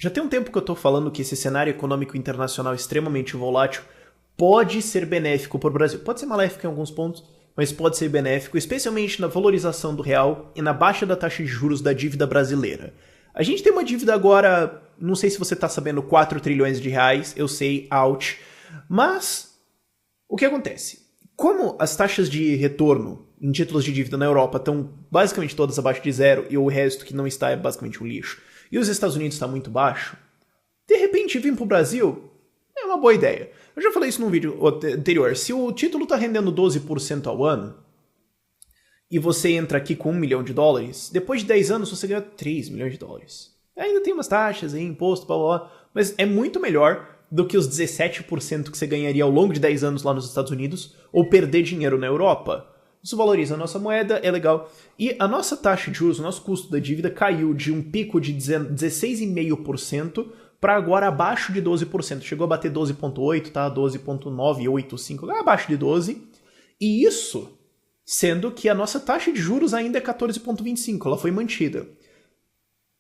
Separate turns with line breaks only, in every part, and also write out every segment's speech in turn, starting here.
Já tem um tempo que eu estou falando que esse cenário econômico internacional extremamente volátil pode ser benéfico para o Brasil. Pode ser maléfico em alguns pontos, mas pode ser benéfico, especialmente na valorização do real e na baixa da taxa de juros da dívida brasileira. A gente tem uma dívida agora, não sei se você está sabendo, 4 trilhões de reais, eu sei, ouch. Mas, o que acontece? Como as taxas de retorno em títulos de dívida na Europa estão basicamente todas abaixo de zero e o resto que não está é basicamente um lixo, e os Estados Unidos está muito baixo, de repente vir para o Brasil é uma boa ideia. Eu já falei isso num vídeo anterior. Se o título está rendendo 12% ao ano, e você entra aqui com $1 milhão, depois de 10 anos você ganha $3 milhões. Ainda tem umas taxas aí, imposto, blá blá blá, mas é muito melhor do que os 17% que você ganharia ao longo de 10 anos lá nos Estados Unidos, ou perder dinheiro na Europa. Isso valoriza a nossa moeda, é legal. E a nossa taxa de juros, o nosso custo da dívida caiu de um pico de 16,5% para agora abaixo de 12%. Chegou a bater 12,8%, tá? 12,985%, abaixo de 12%. E isso sendo que a nossa taxa de juros ainda é 14,25%, ela foi mantida.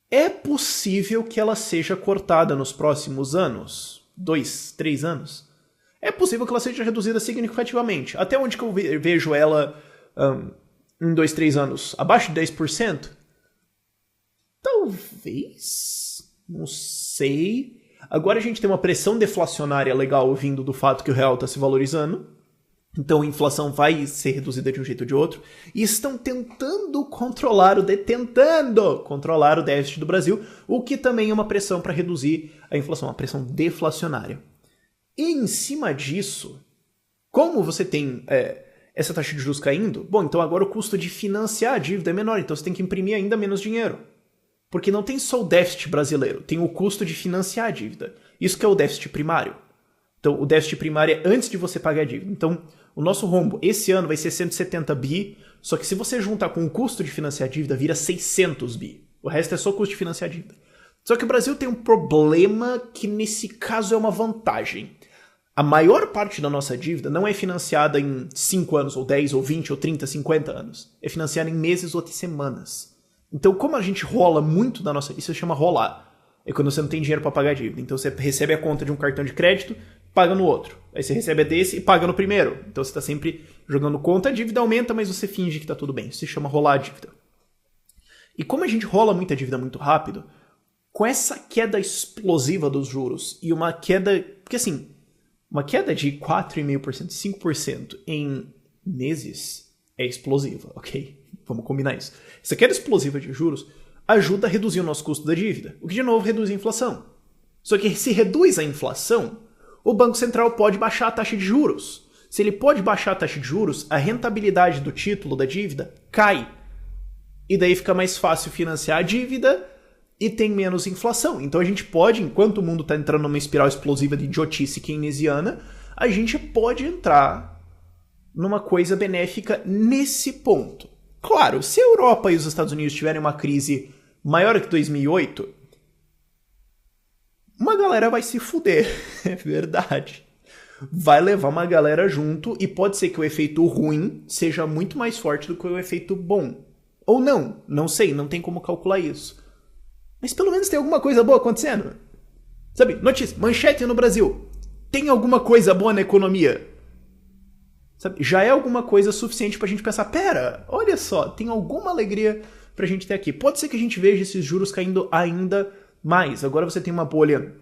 É possível que ela seja cortada nos próximos anos? 2, 3 anos? É possível que ela seja reduzida significativamente. Até onde que eu vejo ela em 2, 3 anos? Abaixo de 10%? Talvez. Não sei. Agora a gente tem uma pressão deflacionária legal vindo do fato que o real está se valorizando. Então a inflação vai ser reduzida de um jeito ou de outro. E estão tentando controlar o déficit do Brasil, o que também é uma pressão para reduzir a inflação, uma pressão deflacionária. E em cima disso, como você tem essa taxa de juros caindo, bom, então agora o custo de financiar a dívida é menor, então você tem que imprimir ainda menos dinheiro. Porque não tem só o déficit brasileiro, tem o custo de financiar a dívida. Isso que é o déficit primário. Então, o déficit primário é antes de você pagar a dívida. Então, o nosso rombo esse ano vai ser 170 bi, só que se você juntar com o custo de financiar a dívida, vira 600 bi. O resto é só custo de financiar a dívida. Só que o Brasil tem um problema que, nesse caso, é uma vantagem. A maior parte da nossa dívida não é financiada em 5 anos, ou 10, ou 20, ou 30, 50 anos. É financiada em meses ou semanas. Então, como a gente rola muito da nossa... Isso se chama rolar. É quando você não tem dinheiro para pagar a dívida. Então, você recebe a conta de um cartão de crédito, paga no outro. Aí você recebe a desse e paga no primeiro. Então, você está sempre jogando conta, a dívida aumenta, mas você finge que está tudo bem. Isso se chama rolar a dívida. E como a gente rola muita dívida muito rápido, com essa queda explosiva dos juros e uma queda... Porque assim, uma queda de 4,5%, 5% em meses é explosiva, ok? Vamos combinar isso. Essa queda explosiva de juros ajuda a reduzir o nosso custo da dívida, o que de novo reduz a inflação. Só que se reduz a inflação, o Banco Central pode baixar a taxa de juros. Se ele pode baixar a taxa de juros, a rentabilidade do título da dívida cai. E daí fica mais fácil financiar a dívida e tem menos inflação. Então a gente pode, enquanto o mundo está entrando numa espiral explosiva de idiotice keynesiana, a gente pode entrar numa coisa benéfica nesse ponto. Claro, se a Europa e os Estados Unidos tiverem uma crise maior que 2008, uma galera vai se fuder, é verdade. Vai levar uma galera junto e pode ser que o efeito ruim seja muito mais forte do que o efeito bom. Ou não, não sei, não tem como calcular isso. Mas pelo menos tem alguma coisa boa acontecendo. Sabe, notícia, manchete no Brasil. Tem alguma coisa boa na economia? Sabe, já é alguma coisa suficiente pra gente pensar, pera, olha só, tem alguma alegria pra gente ter aqui. Pode ser que a gente veja esses juros caindo ainda mais. Agora você tem uma bolha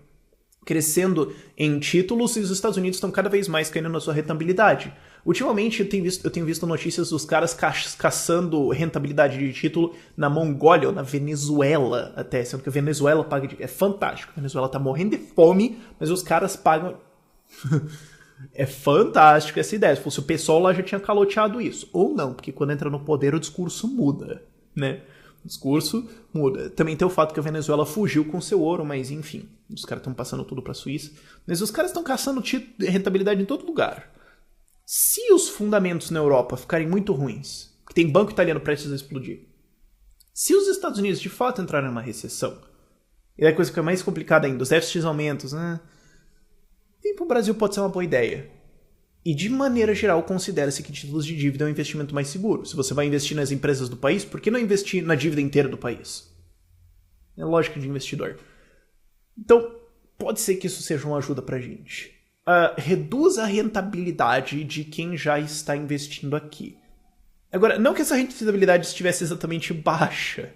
crescendo em títulos e os Estados Unidos estão cada vez mais caindo na sua rentabilidade. Ultimamente eu tenho visto notícias dos caras caçando rentabilidade de título na Mongólia ou na Venezuela até, sendo que a Venezuela paga... É fantástico, a Venezuela tá morrendo de fome, mas os caras pagam... É fantástico essa ideia. Se fosse o pessoal lá já tinha caloteado isso. Ou não, porque quando entra no poder o discurso muda, né? O discurso muda. Também tem o fato que a Venezuela fugiu com seu ouro, mas enfim. Os caras estão passando tudo pra Suíça. Mas os caras estão caçando rentabilidade em todo lugar. Se os fundamentos na Europa ficarem muito ruins, que tem banco italiano prestes a explodir, se os Estados Unidos de fato entrarem numa recessão, e aí a coisa fica mais complicada ainda, os déficits aumentos, né? Vir para o Brasil pode ser uma boa ideia. E de maneira geral, considera-se que títulos de dívida é um investimento mais seguro. Se você vai investir nas empresas do país, por que não investir na dívida inteira do país? É lógica de investidor. Então, pode ser que isso seja uma ajuda pra gente. Reduz a rentabilidade de quem já está investindo aqui. Agora, não que essa rentabilidade estivesse exatamente baixa.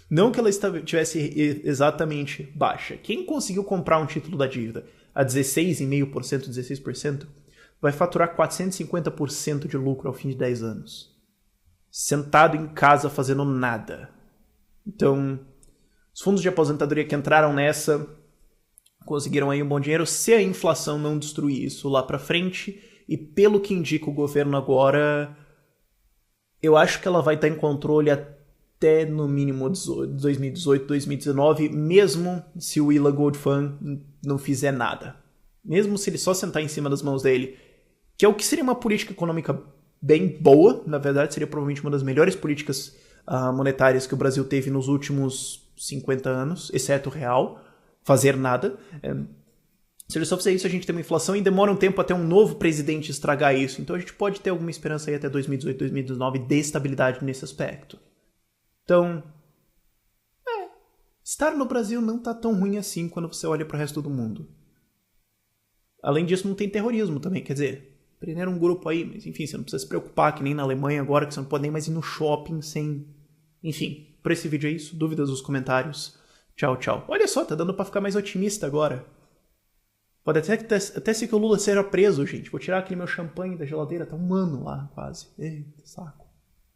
Não que ela estivesse exatamente baixa. Quem conseguiu comprar um título da dívida a 16,5%, 16%, vai faturar 450% de lucro ao fim de 10 anos. Sentado em casa fazendo nada. Então, os fundos de aposentadoria que entraram nessa conseguiram aí um bom dinheiro se a inflação não destruir isso lá pra frente. E pelo que indica o governo agora, eu acho que ela vai estar em controle até no mínimo 2018, 2019, mesmo se o Ila Goldfan não fizer nada. Mesmo se ele só sentar em cima das mãos dele, que é o que seria uma política econômica bem boa, na verdade seria provavelmente uma das melhores políticas monetárias que o Brasil teve nos últimos 50 anos, exceto o real, fazer nada. Se ele só fizer isso, a gente tem uma inflação e demora um tempo até um novo presidente estragar isso. Então a gente pode ter alguma esperança aí até 2018, 2019 de estabilidade nesse aspecto. Então, estar no Brasil não tá tão ruim assim quando você olha pro resto do mundo. Além disso, não tem terrorismo também, quer dizer, prenderam um grupo aí, mas enfim, você não precisa se preocupar, que nem na Alemanha agora, que você não pode nem mais ir no shopping sem... Enfim, por esse vídeo é isso, dúvidas nos comentários. Tchau, tchau. Olha só, tá dando pra ficar mais otimista agora. Pode até ser que o Lula seja preso, gente. Vou tirar aquele meu champanhe da geladeira, tá um ano lá, quase. Eita, saco.